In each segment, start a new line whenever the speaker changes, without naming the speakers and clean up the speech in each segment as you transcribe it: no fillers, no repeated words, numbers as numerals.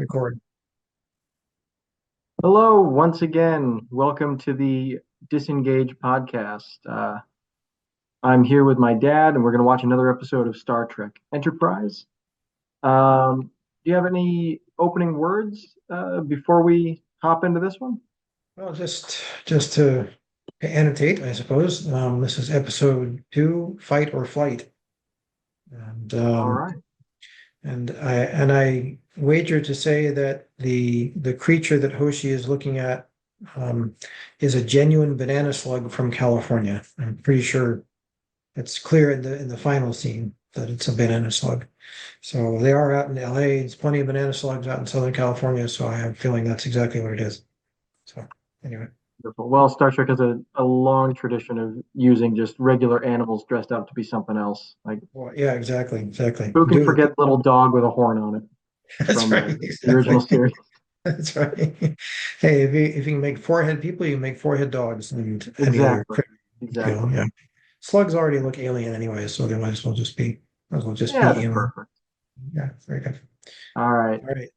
Record.
Hello, once again. Welcome to the Disengage Podcast. I'm here with my dad, and we're going to watch another episode of Star Trek Enterprise. Do you have any opening words before we hop into this one?
Well, just to annotate, I suppose, this is episode 2, Fight or Flight. And
All
um,
right.
and I wager to say that the creature that Hoshi is looking at um, is a genuine banana slug from California. I'm pretty sure it's clear in the final scene that it's a banana slug. So they are out in LA. There's plenty of banana slugs out in Southern California, so I have a feeling that's exactly what it is. So anyway.
Wonderful. Well, Star Trek has a long tradition of using just regular animals dressed up to be something else. Like,
Well, yeah, exactly.
who can forget Little Dog with a horn on it
That's
from
right,
the original
exactly.
series?
That's right. Hey, if you can make forehead people, you can make forehead dogs and any other
Exactly.
critter you kill.
Exactly.
Yeah, slugs already look alien anyway, so they might as well just be
Yeah, that's
alien.
perfect.
Yeah, very good.
All right.
All right,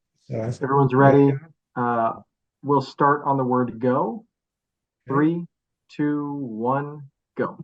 so
Everyone's
you ready?
ready. Uh, we'll start on the word go.
Okay.
3, 2, 1, go.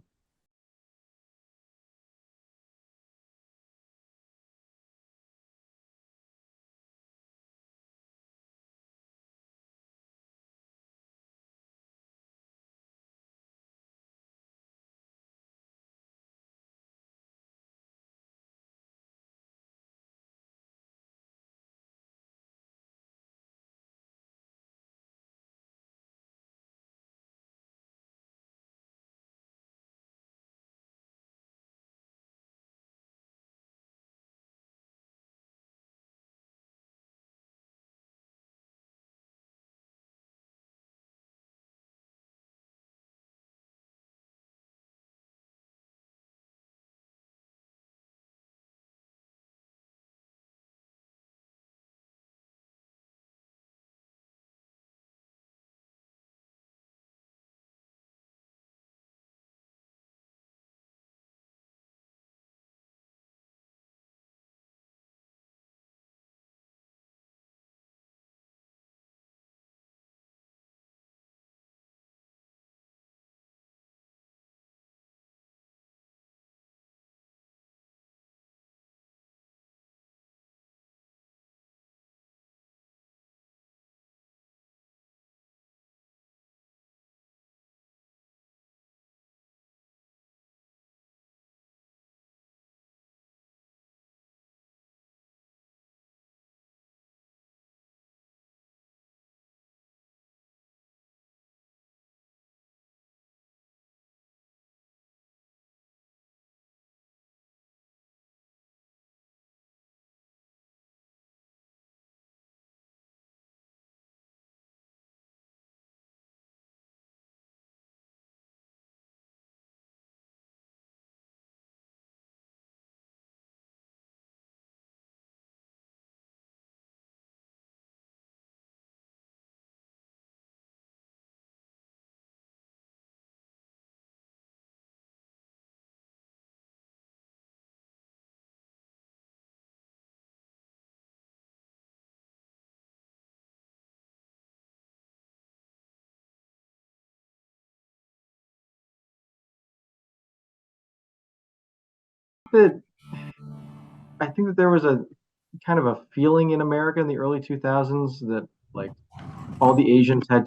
That I think that there was a kind of a feeling in America in the early 2000s that like all the Asians had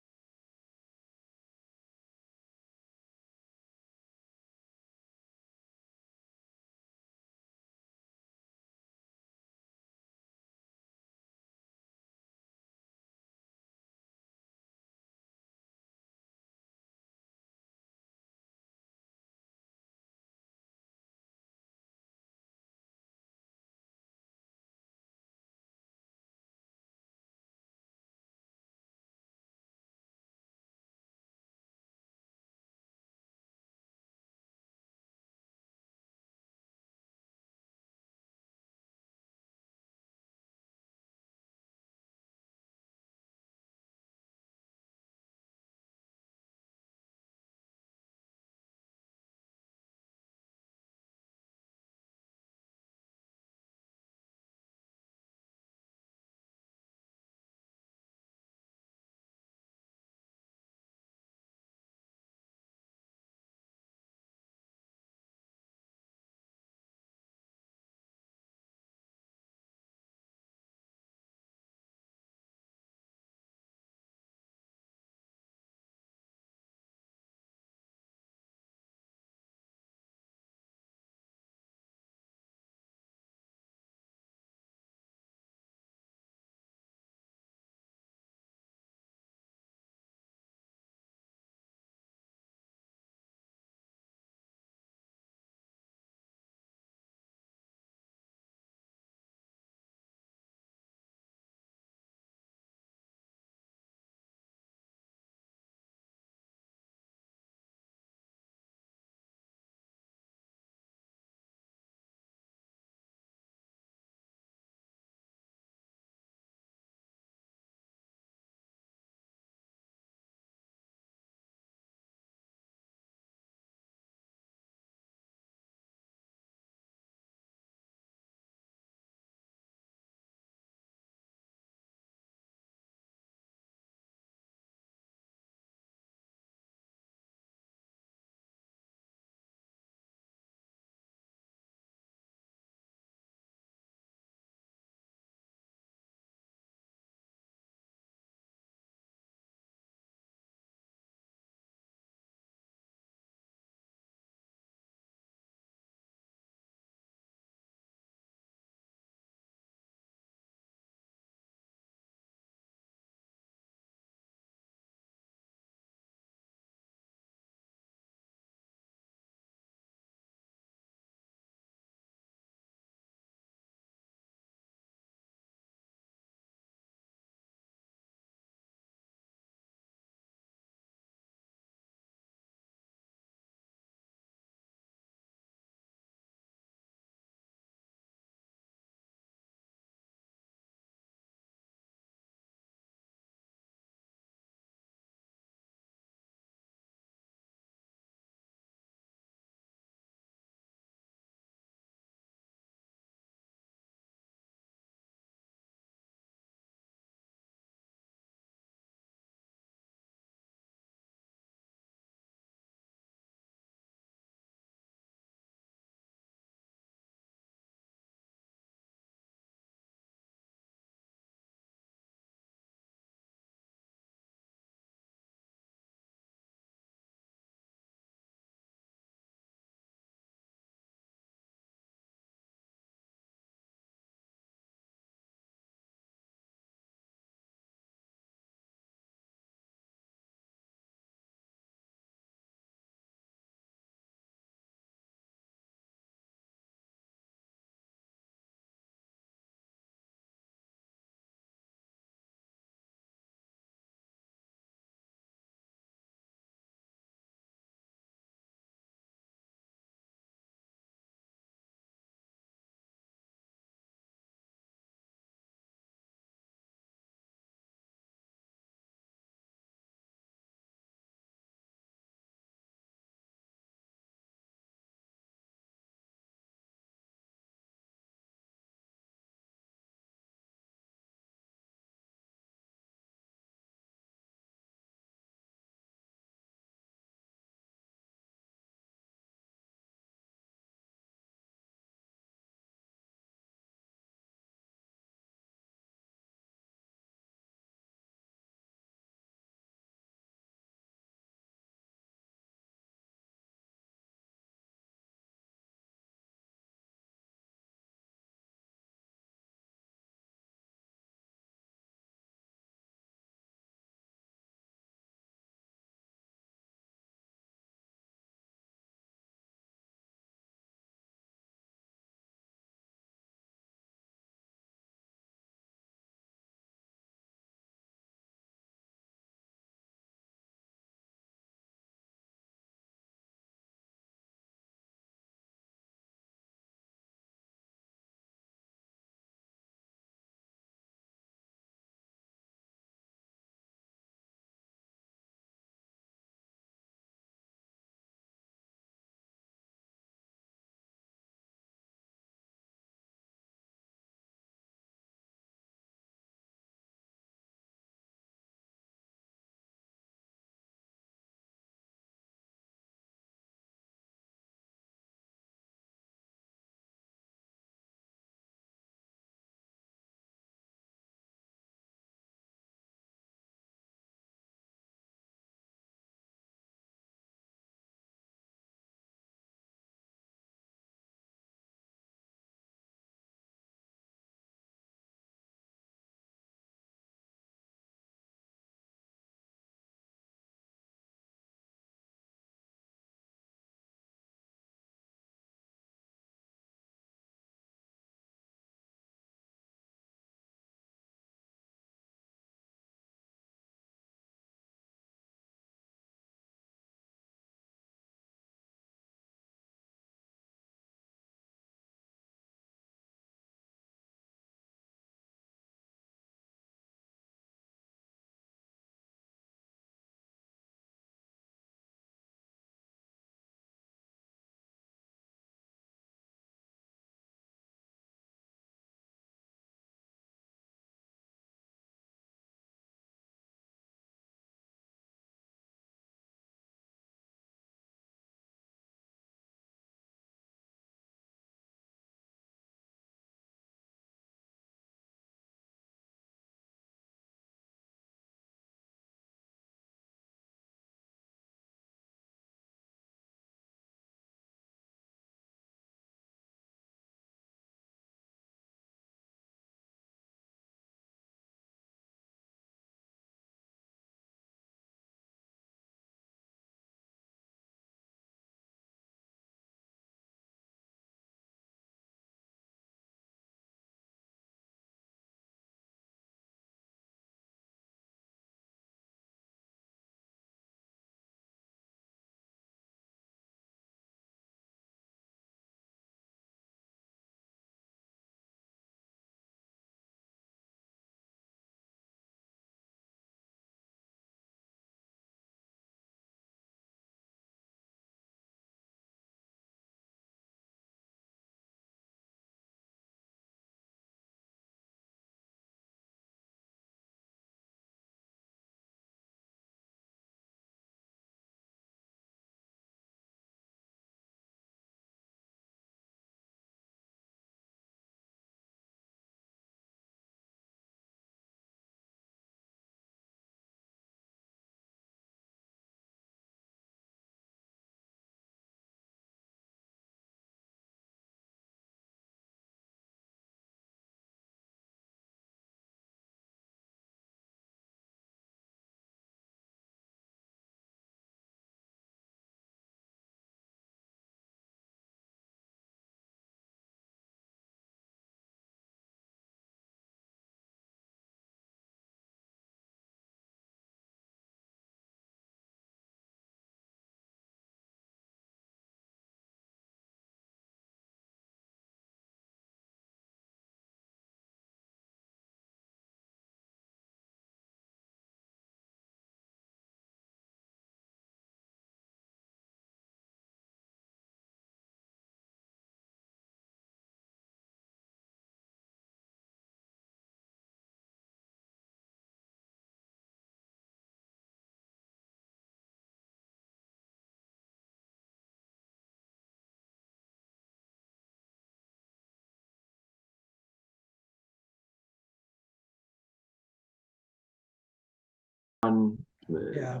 Yeah,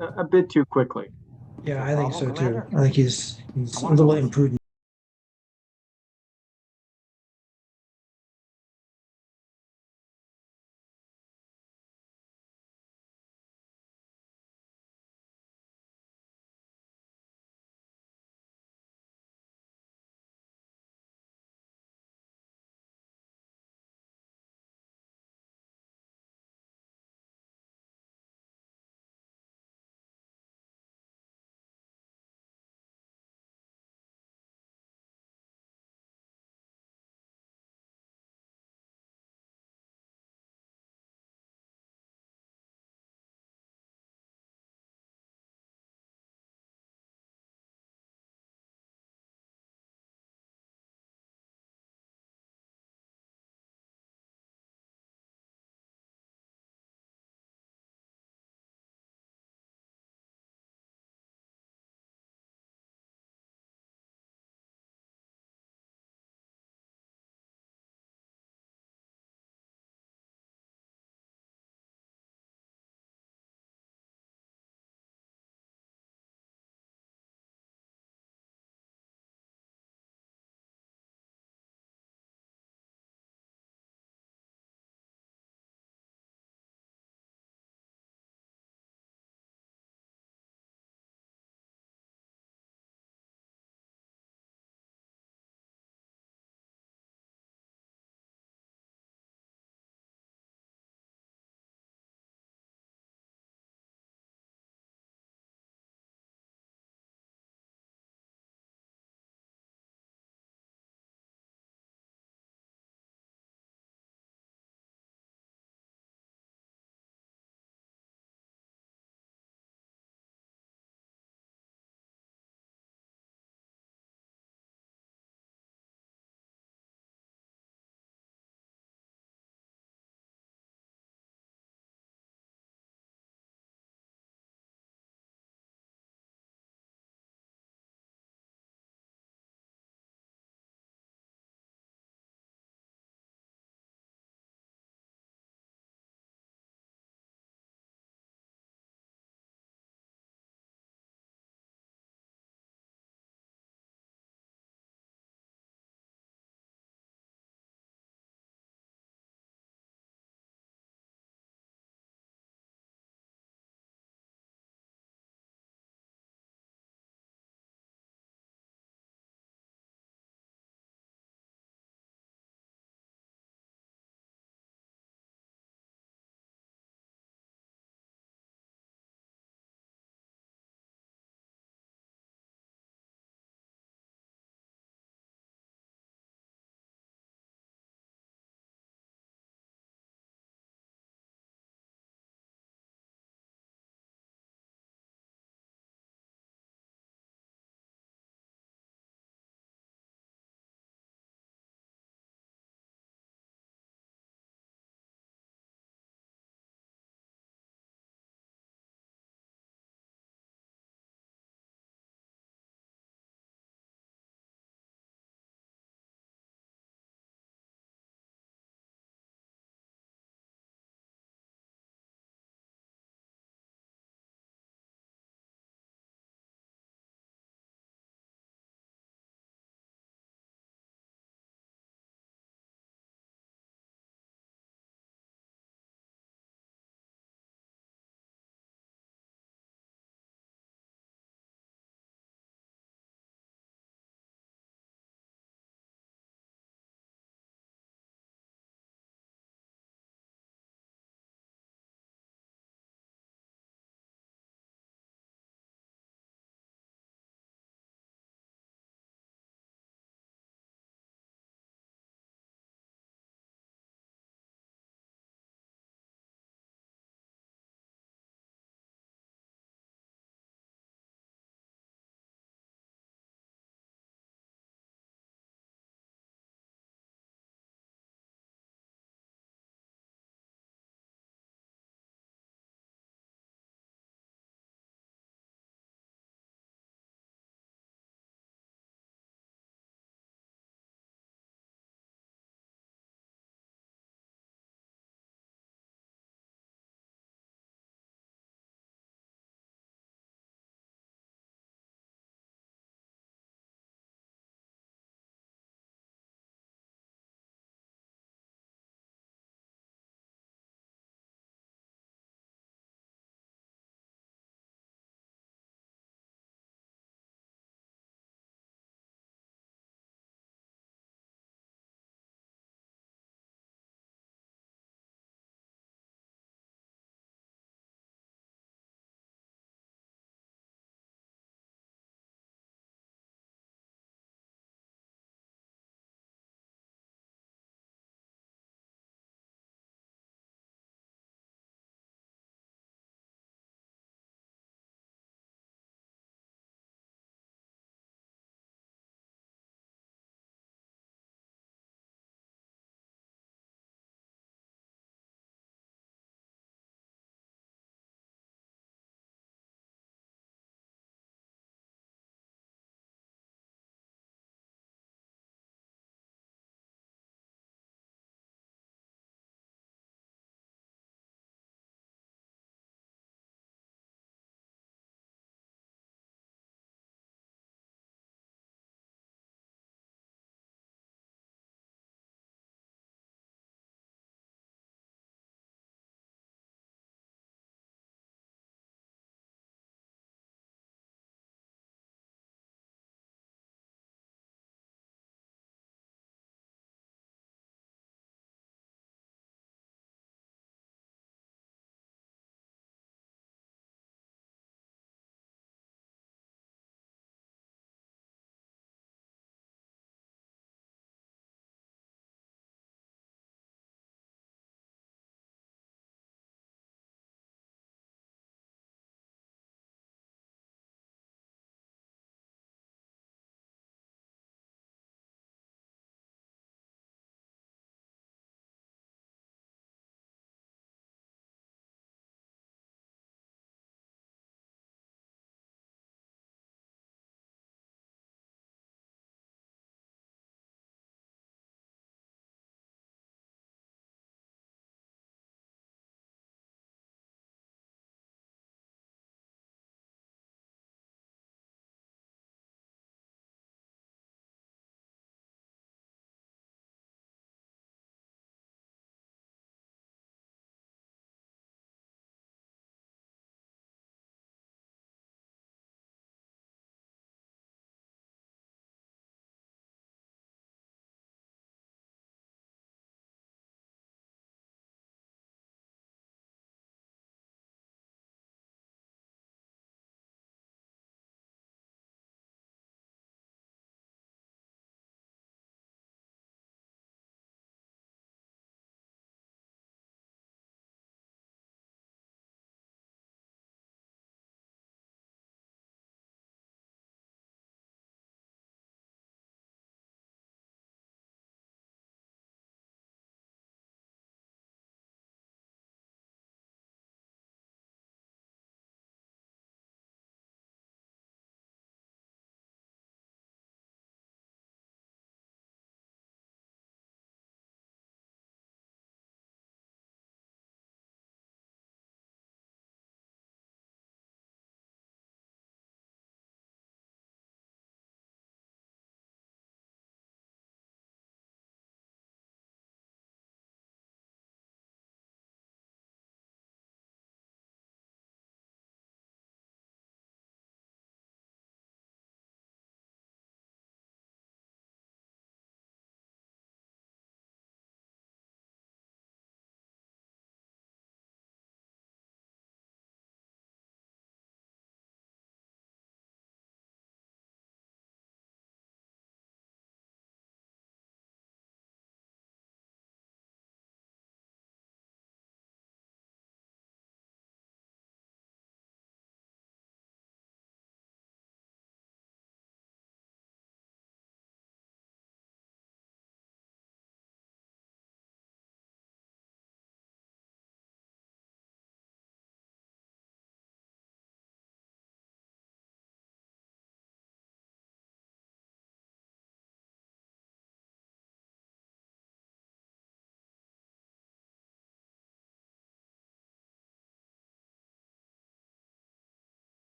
a bit too quickly.
yeah,
No
I think
problem,
so too.
Commander.
I think he's
I
a
wanna
little
go.
imprudent.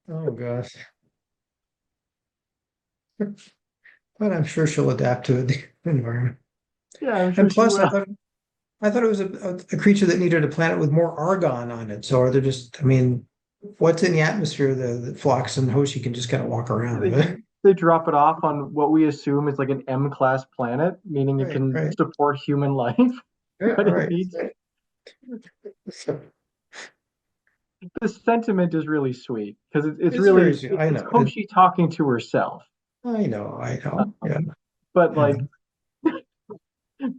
Oh gosh. But I'm sure she'll adapt to the environment.
Yeah, I'm sure
And
she
plus,
will.
I thought it was a creature that needed a planet with more argon on it. So are there just, I mean, what's in the atmosphere that Phlox and Hoshi can just kind of walk around
They
with?
they drop it off on what we assume is like an M-class planet, meaning it
Right,
can
right.
support human life,
Yeah,
but it
right.
needs
Right. So
the sentiment is really sweet because it's
it's very
really
sweet. I
it's
know.
Hoshi talking to herself.
I know. I know. Yeah.
Um, but like
And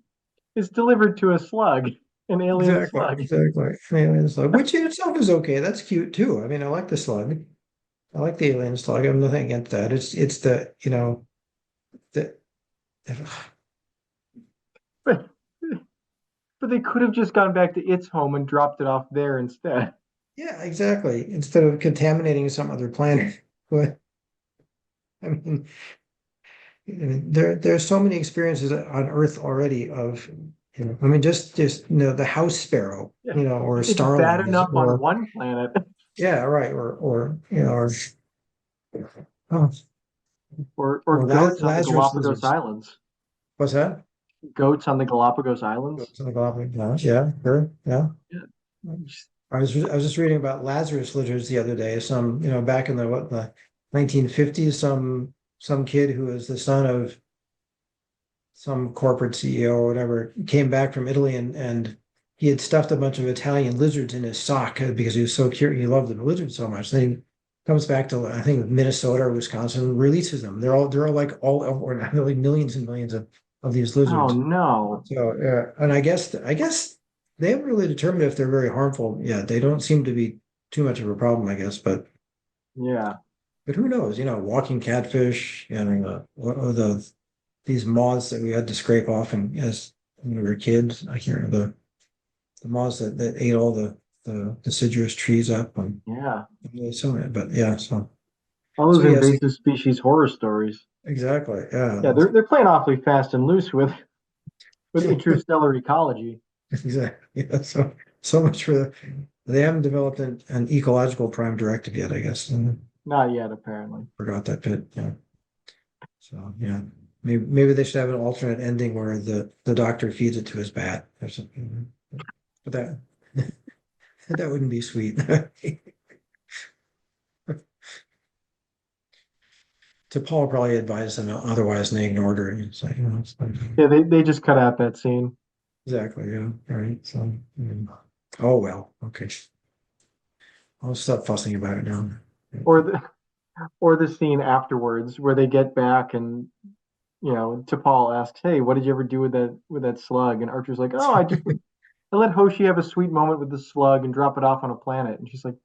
it's delivered to a slug, an alien
exactly,
slug.
exactly. Alien slug, which in itself is okay. That's cute too. I mean, I like the slug. I like the alien slug. I'm nothing against that. It's the, the
But but they could have just gone back to its home and dropped it off there instead.
yeah, exactly. Instead of contaminating some other planet. But I mean, there's so many experiences on Earth already of, I mean, just the house sparrow,
Yeah.
or
It's bad
starlings,
enough on
or
one planet.
yeah, right, or oh,
Or
or
goats on the
Lazarus
Galapagos
lizards.
Islands.
What's that?
Goats on the Galapagos Islands.
Goats in the Galapagos. Yeah, sure, yeah.
Yeah.
I was just reading about Lazarus lizards the other day. Some, back in the 1950s, some kid who was the son of some corporate CEO or whatever came back from Italy, and he had stuffed a bunch of Italian lizards in his sock because he was so curious. He loved the lizards so much. Then he comes back to, I think, Minnesota or Wisconsin, releases them. They're all like all over, like millions and millions of these
Oh
lizards.
no.
So and I guess they haven't really determined if they're very harmful yet. They don't seem to be too much of a problem, I guess,
Yeah.
but who knows? Walking catfish and what are these moths that we had to scrape off and as when we were kids. I can't remember the moths that ate all the deciduous trees up and
Yeah.
so but yeah,
All
so
those
yes,
invasive species horror stories.
exactly. Yeah.
Yeah, they're playing awfully fast and loose with interstellar ecology.
Exactly. Yeah. So much for they haven't developed an ecological prime directive yet, I guess. And
Not yet, apparently.
forgot that bit. Yeah. So yeah. Maybe they should have an alternate ending where the doctor feeds it to his bat or something. But that wouldn't be sweet. To Paul probably advised them otherwise, and they ignored her. It's like, it's like,
Yeah, they just cut out that scene.
exactly, yeah, right. So, oh well, okay. I'll stop fussing about it now.
Or the scene afterwards where they get back and T'Pol asks, "Hey, what did you ever do with that slug?" And Archer's like, "Oh, I let Hoshi have a sweet moment with the slug and drop it off on a planet." And she's like,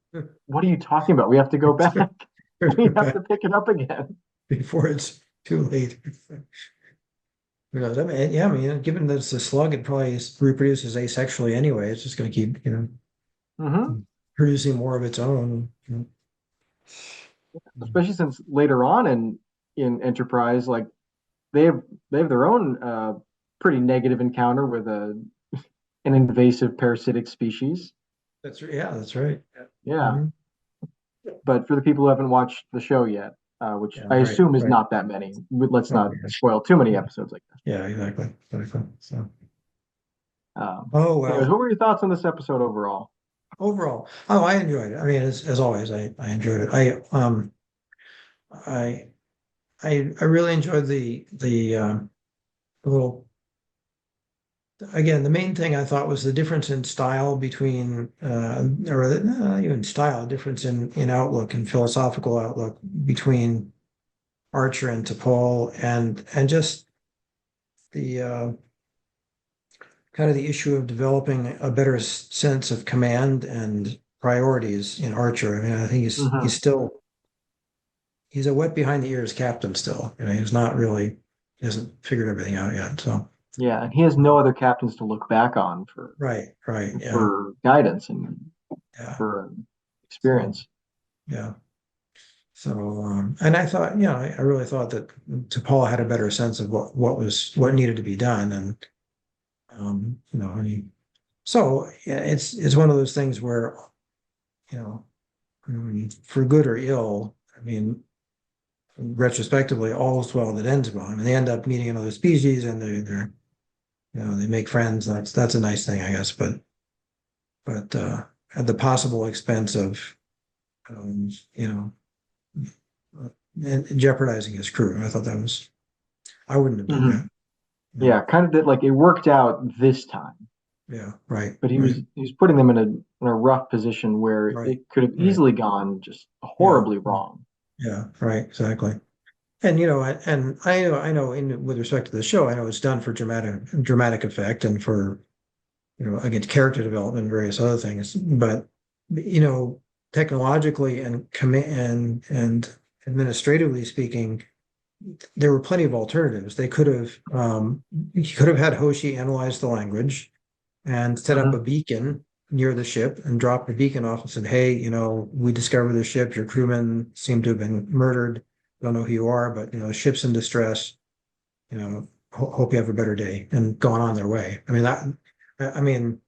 "What are you talking about? We have to go back. We have to pick it up again."
Before it's too late. Who knows? I mean, yeah, I mean, given that it's a slug, it probably reproduces asexually anyway. It's just going to keep,
Hmm.
producing more of its own.
Especially since later on in Enterprise, like they have they have their own pretty negative encounter with an invasive parasitic species.
Yeah, that's right.
Yeah,
Hmm.
but for the people who haven't watched the show yet, which
Yeah,
I
right,
assume is
right.
not that many, let's
Oh,
not
yeah.
spoil too many
Yeah,
episodes like
yeah, exactly. So,
that.
oh
Anyways,
well.
what were your thoughts on this episode overall?
Overall, oh, I enjoyed it. I mean, as always, I enjoyed it. I I really enjoyed the little. Again, the main thing I thought was the difference in style between, or not even style, difference in outlook and philosophical outlook between Archer and T'Pol, and just the kind of the issue of developing a better sense of command and priorities in Archer. I mean, I think
Hmm.
he's a wet behind the ears captain still. He's not really he hasn't figured everything out yet. So
Yeah, and he has no other captains to look back on
right, yeah,
for guidance and
yeah.
for
So
experience.
yeah. So and I thought, I really thought that T'Pol had a better sense of what needed to be done. And I mean, so yeah, it's one of those things where, you know, for good or ill, I mean, retrospectively, all is well that ends well. I mean, they end up meeting another species, and they're they make friends. That's a nice thing, I guess. But at the possible expense of um, you know and jeopardizing his crew. I thought that was I wouldn't have done
Mhm.
that. No.
Yeah, kind of that like it worked out this time,
Yeah. Right.
but he was
Right.
he was putting them in a rough position where
Right.
it could have
Right.
easily gone just
Yeah.
horribly wrong.
Yeah. Right. Exactly. And and I know with respect to the show, I know it's done for dramatic effect and for again character development and various other things. But you know, technologically and and administratively speaking, there were plenty of alternatives. They could have he could have had Hoshi analyze the language and set up a
Hmm.
beacon near the ship and drop the beacon off and said, "Hey, we discovered the ship. Your crewmen seem to have been murdered. Don't know who you are, but the ship's in distress. Hope you have a better day," and gone on their way. I mean,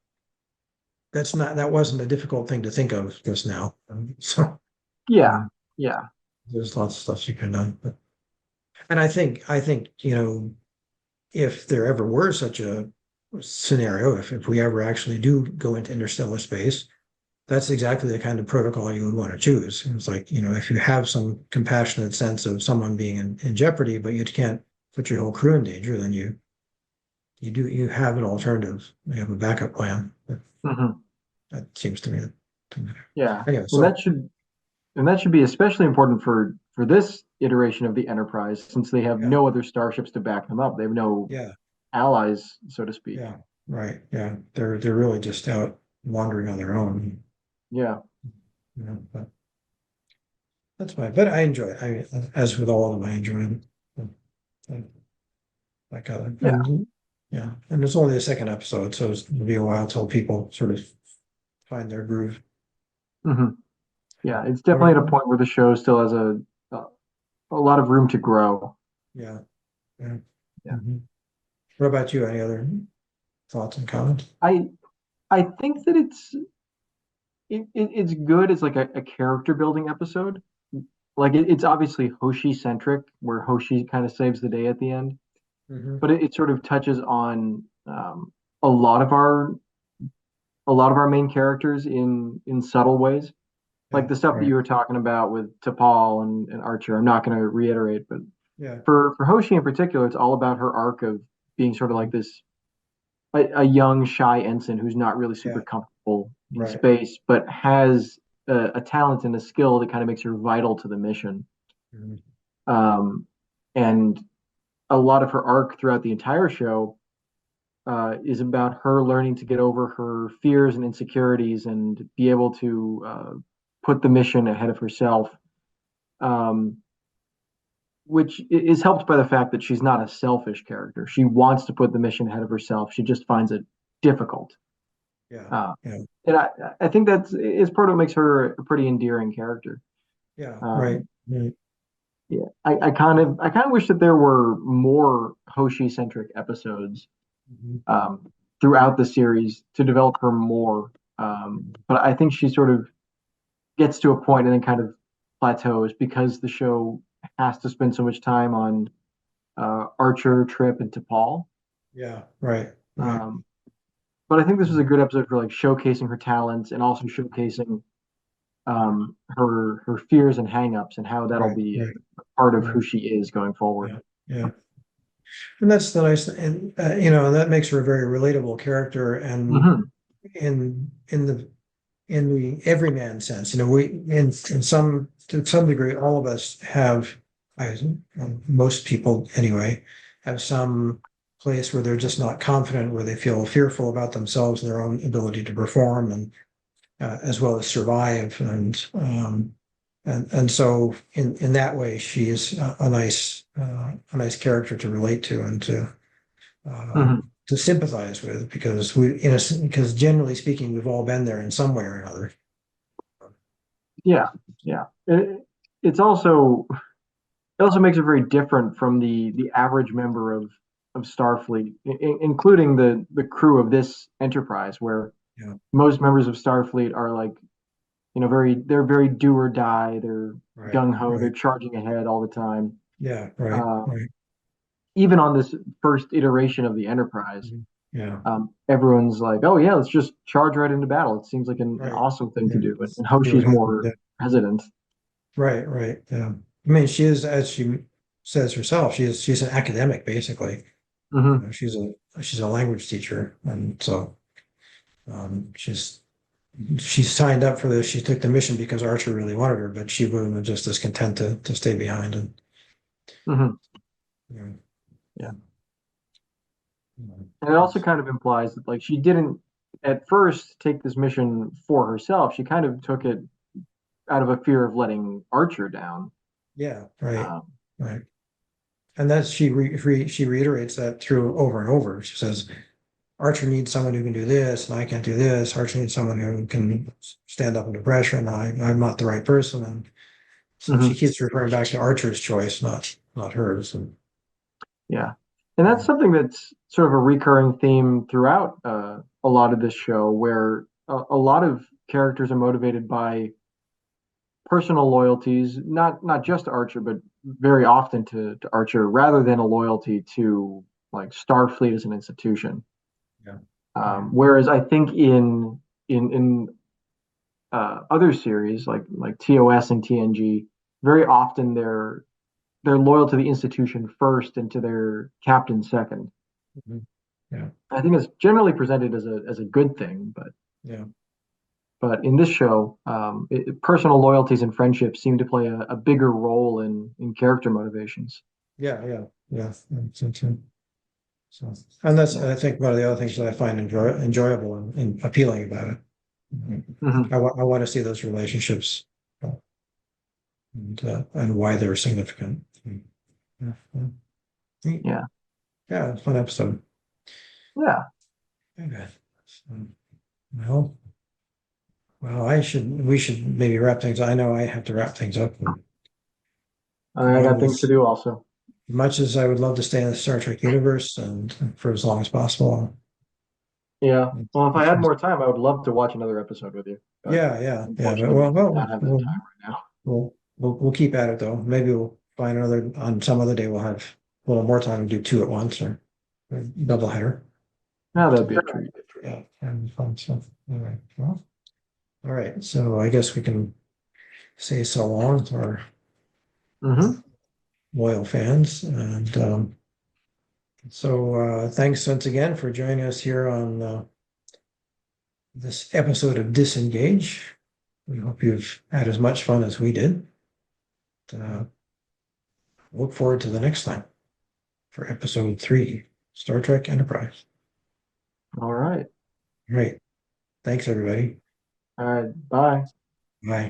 that wasn't a difficult thing to think of just now. So
Yeah,
um,
yeah.
there's lots of stuff you could have done. And I think, if there ever were such a scenario, if we ever actually do go into interstellar space, that's exactly the kind of protocol you would want to choose. It's like, if you have some compassionate sense of someone being in jeopardy, but you can't put your whole crew in danger, then you have an alternative. You have a backup plan.
Hmm.
That seems to me
Yeah.
anyway,
And
so
that should be especially important for this iteration of the Enterprise, since they have
yeah,
no other starships to back them up. They have no
yeah,
allies, so to speak.
yeah, right. Yeah. They're really just out wandering on their own.
Yeah.
But that's fine. But I enjoy it. As with all of them, I enjoy it. I got it.
Yeah.
And yeah, and it's only the second episode, so it'll be a while till people sort of find their groove.
Hmm. Yeah. It's
What
definitely
about,
at a point where the show still has a lot of room to grow.
yeah, yeah.
Yeah.
Mhm. What about you? Any other thoughts and comments?
I I think that it's good as like a character building episode. Like it's obviously Hoshi centric, where Hoshi kind of saves the day at the end,
Hmm.
but it sort of touches on a lot of our main characters in subtle ways. Like
Yeah,
the stuff that
right.
you were talking about with T'Pol and Archer. I'm not going to reiterate, but
Yeah.
for Hoshi in particular, it's all about her arc of being sort of like this a young shy ensign who's not really super
Yeah,
comfortable in
right.
space, but has a talent and a skill that kind of makes her vital to the mission.
Mhm.
Um, and a lot of her arc throughout the entire show is about her learning to get over her fears and insecurities and be able to put the mission ahead of herself, um, which is helped by the fact that she's not a selfish character. She wants to put the mission ahead of herself. She just finds it difficult.
Yeah,
Uh,
yeah,
and I think that's is part of what makes her a pretty endearing character.
yeah, right.
Um,
Right.
yeah, I kind of wish that there were more Hoshi centric episodes
Mhm.
throughout the series to develop her more. But I think she sort of gets to a point and then kind of plateaus because the show has to spend so much time on Archer, Trip, and T'Pol.
Yeah, right, right,
Um, but I think this was a good episode for like showcasing her talents and also showcasing her fears and hangups and how that'll
right,
be
right,
a part of
right.
who she is going forward.
Yeah, yeah. And that's the nice, and that makes her a very relatable character. And
Hmm.
in the everyman sense, we in some to some degree, all of us have, I, most people anyway, have some place where they're just not confident, where they feel fearful about themselves and their own ability to perform, and as well as survive. And so in that way, she is a nice character to relate to and uh,
Hmm.
to sympathize with, because because generally speaking, we've all been there in some way or another.
Yeah, yeah. It also makes it very different from the average member of Starfleet, including the crew of this Enterprise, where
Yeah,
most members of Starfleet are like they're very do or die. They're
Right,
gung ho. They're
right.
charging ahead all the time.
Yeah, right,
Uh,
right.
Even on this first iteration of the Enterprise,
Mhm. Yeah,
everyone's like, "Oh yeah, let's just charge right into battle." It seems like an
right.
awesome thing to
Yeah.
do. And
See what
Hoshi's
happens.
more
Yeah.
hesitant.
Right, right. Yeah. I mean, she is, as she says herself, she's an academic basically.
Hmm.
She's a language teacher, and so she signed up for this. She took the mission because Archer really wanted her, but she would have been just as content to stay behind and
Hmm.
you know,
Yeah,
you know,
and it also
it's-
kind of implies that like she didn't at first take this mission for herself. She kind of took it out of a fear of letting Archer down.
yeah, right,
Um,
right. And that's she reiterates that through over and over. She says Archer needs someone who can do this, and I can't do this. Archer needs someone who can stand up under pressure, and I'm not the right person. And so she
mhm.
keeps referring back to Archer's choice, not hers. And
Yeah. And that's something that's sort of a recurring theme throughout a lot of this show, where a lot of characters are motivated by personal loyalties, not just to Archer, but very often to Archer, rather than a loyalty to like Starfleet as an institution.
yeah, right.
Whereas I think in other series like TOS and TNG, very often they're loyal to the institution first and to their captain second.
Mhm. Yeah,
I think it's generally presented as a good thing,
yeah,
but in this show, personal loyalties and friendships seem to play a bigger role in character motivations.
yeah, yeah, yeah. So, so, and that's
Yeah.
I think one of the other things that I find enjoyable and appealing about it. Mhm.
Hmm.
I want to see those relationships and why they're significant. Yeah, yeah. Neat.
Yeah.
Yeah, it's a fun episode.
Yeah.
Okay. So, well, we should maybe wrap things. I know I have to wrap things up. And,
I got things to do also.
much as I would love to stay in the Star Trek universe and for as long as possible.
Yeah. Well, if I had more time, I would love to watch another episode with you. But
Yeah, yeah, yeah. But
unfortunately, we do not have that time right now.
We'll keep at it though. Maybe we'll find another on some other day. We'll have a little more time to do two at once or double header.
Now that'd be a treat.
Yeah, and fun stuff. All right. Well, all right. So I guess we can say so long to our
Hmm.
loyal fans. And thanks once again for joining us here on this episode of Disengage. We hope you've had as much fun as we did. Uh, look forward to the next time for episode 3, Star Trek Enterprise.
All right.
Great. Thanks, everybody.
All right. Bye.
Bye.